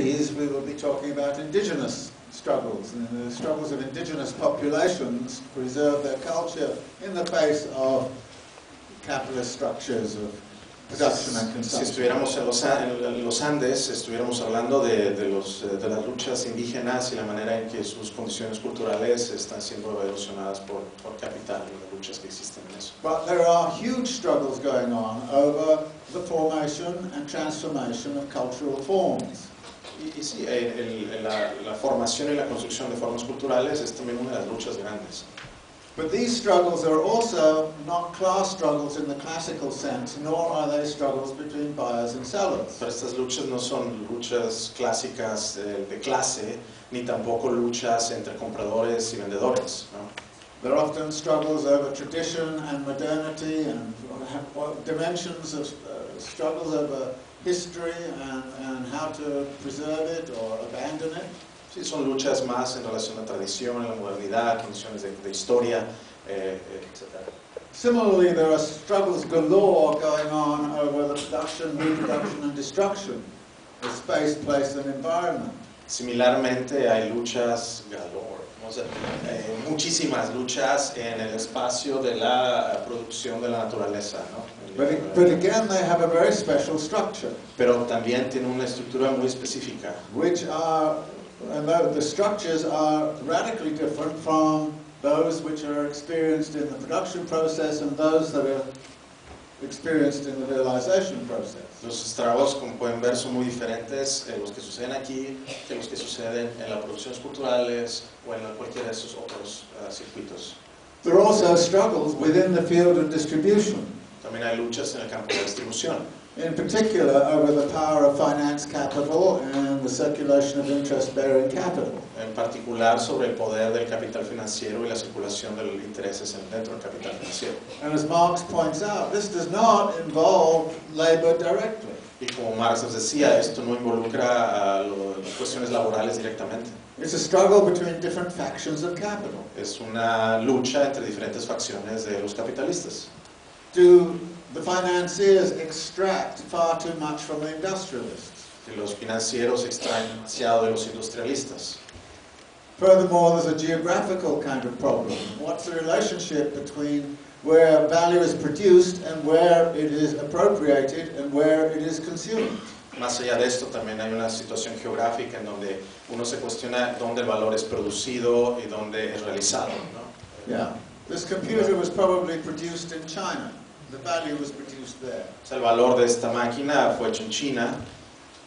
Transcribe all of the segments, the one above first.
cities, we will be talking about indigenous struggles, and the struggles of indigenous populations to preserve their culture in the face of capitalist structures of production and consumption. Si estuviéramos en los Andes, estuviéramos hablando de las luchas indígenas y la manera en que sus condiciones culturales están siendo erosionadas por capital y las luchas que existen en eso. But there are huge struggles going on over the formation and transformation of cultural forms. Y sí, la formación y la construcción de formas culturales es también una de las luchas grandes. But these struggles are also not class struggles in the classical sense, nor are they struggles between buyers and sellers. Pero estas luchas no son luchas clásicas de clase, ni tampoco luchas entre compradores y vendedores, ¿no? They're often struggles over tradition and modernity and dimensions of struggles over history and how to preserve it or abandon it. Sí, son luchas más en relación a la tradición, a la modernidad, condiciones de historia, etc. Similarly, there are struggles galore going on over the production, reproduction and destruction of space, place and environment. Similarmente hay luchas galore, muchísimas luchas en el espacio de la producción de la naturaleza, ¿no? But again, they have a very special structure. Pero también tiene una estructura muy específica. And the structures are radically different from those which are experienced in the production process and those that are experienced in the realization process. Los estragos, como pueden ver, son muy diferentes los que suceden aquí que los que suceden en las producciones culturales o en cualquiera de esos otros circuitos. There are also struggles within the field of distribution. También hay luchas en el campo de distribución. In particular, over the power of finance capital and the circulation of interest-bearing capital. En particular sobre el poder del capital financiero y la circulación de los intereses dentro del capital financiero. And as Marx points out, this does not involve labor directly. Y como Marx nos decía, esto no involucra las cuestiones laborales directamente. It's a struggle between different factions of capital. Es una lucha entre diferentes facciones de los capitalistas. Do the financiers extract far too much from the industrialists? Los financieros extraen demasiado de los industrialistas. Furthermore, there's a geographical kind of problem. What's the relationship between where value is produced and where it is appropriated and where it is consumed? Más allá de esto, también hay una situación geográfica en donde uno se cuestiona dónde el valor es producido y dónde es realizado, ¿no? Yeah. This computer was probably produced in China. The value was produced there. O sea, el valor de esta máquina fue hecho en China.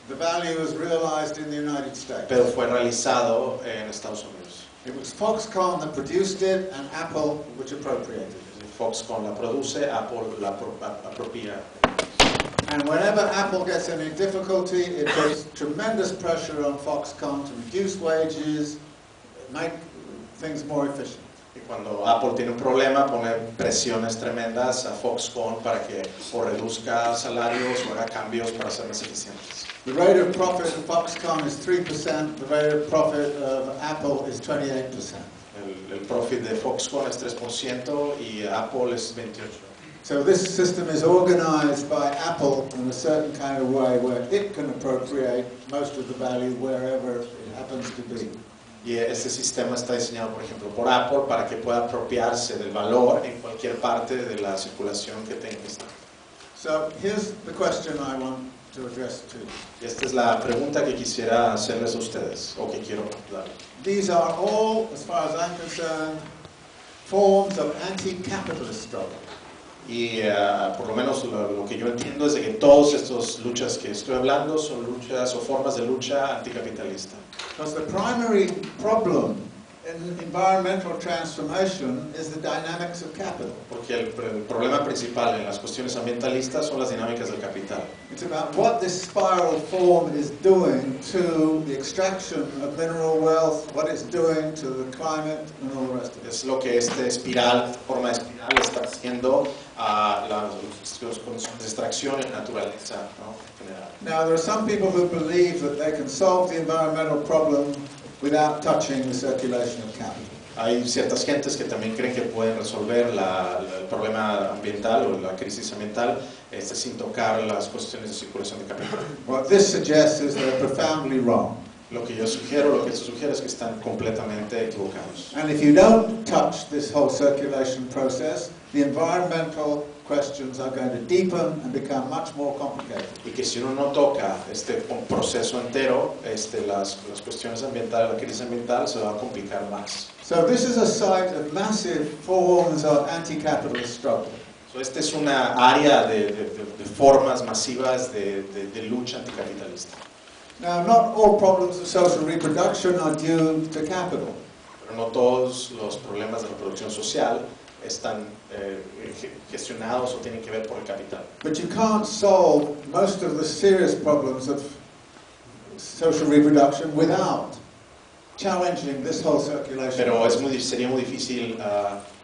The value was realized in the United States. Pero fue realizado en Estados Unidos. It was Foxconn that produced it and Apple which appropriated it. Foxconn la produce, Apple la apropia. And whenever Apple gets any difficulty, it puts tremendous pressure on Foxconn to reduce wages, make things more efficient. Y cuando Apple tiene un problema, pone presiones tremendas a Foxconn para que o reduzca salarios o haga cambios para ser más eficientes. The rate of profit of Foxconn is 3%, the rate of profit of Apple is 28%. El profit de Foxconn es 3% y Apple es 28%. So this system is organized by Apple in a certain kind of way where it can appropriate most of the value wherever it happens to be. Y este sistema está diseñado, por ejemplo, por Apple para que pueda apropiarse del valor en cualquier parte de la circulación que tenga. So here's the question I want to address to you. Y esta es la pregunta que quisiera hacerles a ustedes, o que quiero dar. These are all, as far as I'm concerned, forms of anti-capitalist struggle. Y por lo menos lo que yo entiendo es de que todas estas luchas que estoy hablando son luchas o formas de lucha anticapitalista. Because the primary problem in environmental transformation is the dynamics of capital. Porque el problema principal en las cuestiones ambientalistas son las dinámicas del capital. It's about what this spiral form is doing to the extraction of mineral wealth, what it's doing to the climate and all the rest of it. Es lo que esta espiral, forma de espiral, está haciendo a las condiciones de extracción en naturaleza, ¿no? En general. Now, there are some people who believe that they can solve the environmental problem without touching the circulation of capital. Hay ciertas gentes que también creen que pueden resolver el problema ambiental o la crisis ambiental sin tocar las cuestiones de circulación de capital. What this suggests is they're profoundly wrong. Lo que se sugiere es que están completamente equivocados. And if you don't touch this whole circulation process, the environmental questions are going to deepen and become much more complicated. Y que si uno no toca este proceso entero, las cuestiones ambientales, la crisis ambiental se va a complicar más. So this is a site of massive forms of anti-capitalist struggle. So esta es una área de formas masivas de lucha anticapitalista. Now, not all problems of social reproduction are due to capital. Pero no todos los problemas de reproducción social están gestionados o tienen que ver por el capital. But you can't solve most of the serious problems of social reproduction without challenging this whole circulation. Pero sería muy difícil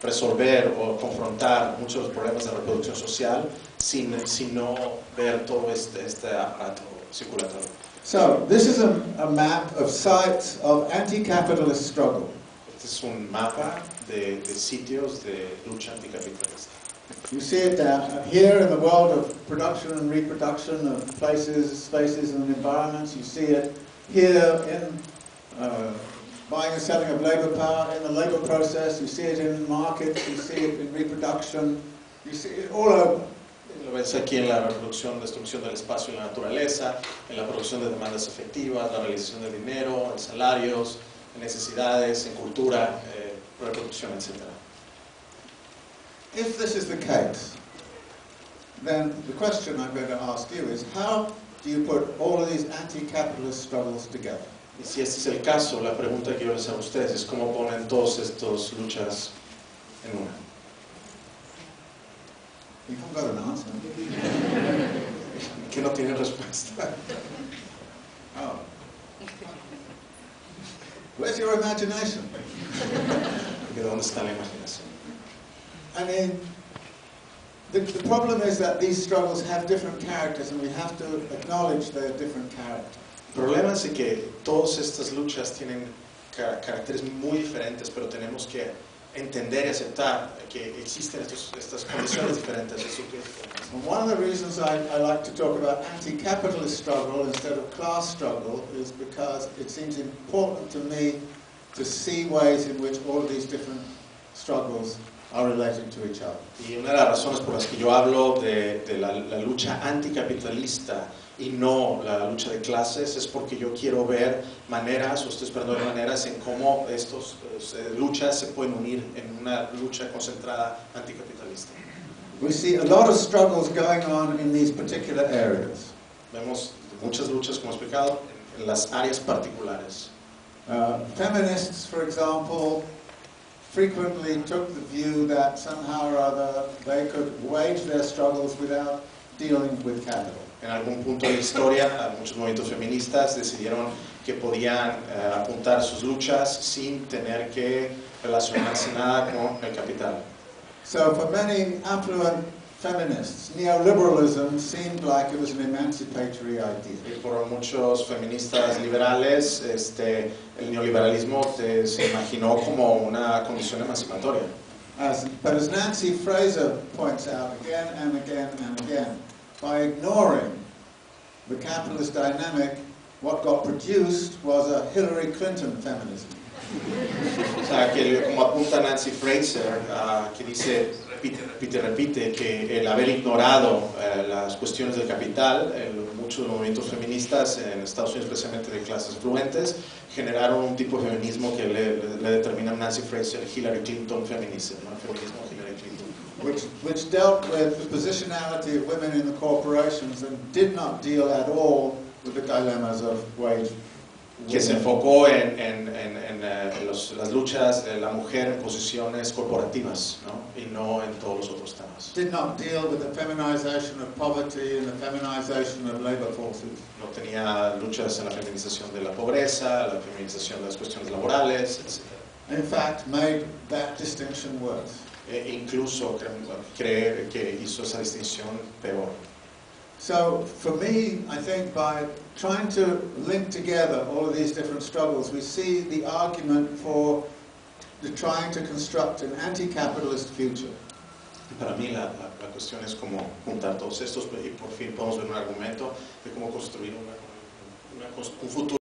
resolver o confrontar muchos de los problemas de reproducción social sin no ver todo este aparato circulatorio. So, this is a map of sites of anti-capitalist struggle. Este es un mapa de sitios de lucha anticapitalista. You see it down here in the world of production and reproduction of places, spaces and environments. You see it here in buying and selling of labor power, in the labor process. You see it in markets, you see it in reproduction. You see it all over. Lo ves aquí en la reproducción, destrucción del espacio y la naturaleza, en la producción de demandas efectivas, la realización de dinero, en salarios, en necesidades, en cultura, reproducción, etc. If this is the case, then the question I'm going to ask you is, how do you put all of these anti-capitalist struggles together? Y si este es el caso, la pregunta que yo les hago a ustedes es cómo ponen todas estas luchas en una. You haven't got an answer. Que no tienen respuesta. Oh. Where's your imagination? ¿De dónde está la imaginación? I mean, the problem is that these struggles have different characters and we have to acknowledge their different character. El problema es que todas estas luchas tienen caracteres muy diferentes, pero tenemos que entender y aceptar que existen estas condiciones diferentes. And one of the reasons I like to talk about anti-capitalist struggle instead of class struggle is because it seems important to me to see ways in which all of these different struggles are related to each other. Y una de las razones por las que yo hablo de la lucha anticapitalista y no la lucha de clases es porque yo quiero ver maneras, o estoy esperando ver maneras en cómo estas luchas se pueden unir en una lucha concentrada anticapitalista. We see a lot of struggles going on in these particular areas. Vemos muchas luchas, como he explicado, en las áreas particulares. Feminists, for example, frequently took the view that somehow or other they could wage their struggles without dealing with capital. En algún punto de la historia, muchos movimientos feministas decidieron que podían apuntar sus luchas sin tener que relacionarse nada con el capital. So for many affluent feminists, neoliberalism seemed like it was an emancipatory idea. Y por muchos feministas liberales, el neoliberalismo se imaginó como una condición emancipatoria. But as Nancy Fraser points out again and again and again, by ignoring the capitalist dynamic, what got produced was a Hillary Clinton feminism. O sea, que como apunta Nancy Fraser, que dice, repite, que el haber ignorado las cuestiones del capital, muchos movimientos feministas en Estados Unidos, especialmente de clases afluentes, generaron un tipo de feminismo que le determina Nancy Fraser Hillary Clinton feminism, ¿no? Feminismo Hillary Clinton. Which dealt with the positionality of women in the corporations and did not deal at all with the dilemmas of wage. Que se enfocó en las luchas de la mujer en posiciones corporativas, ¿no? Y no en todos los otros temas. Did not deal with the feminization of poverty and the feminization of labor forces. No tenía luchas en la feminización de la pobreza, la feminización de las cuestiones laborales, etc. In fact, made that distinction worse. Incluso creer que hizo esa distinción peor. So, for me, I think by trying to link together all of these different struggles, we see the argument for to trying to construct an anti-capitalist future. Y para mí la cuestión es cómo juntar todos estos y por fin podemos ver un argumento de cómo construir un futuro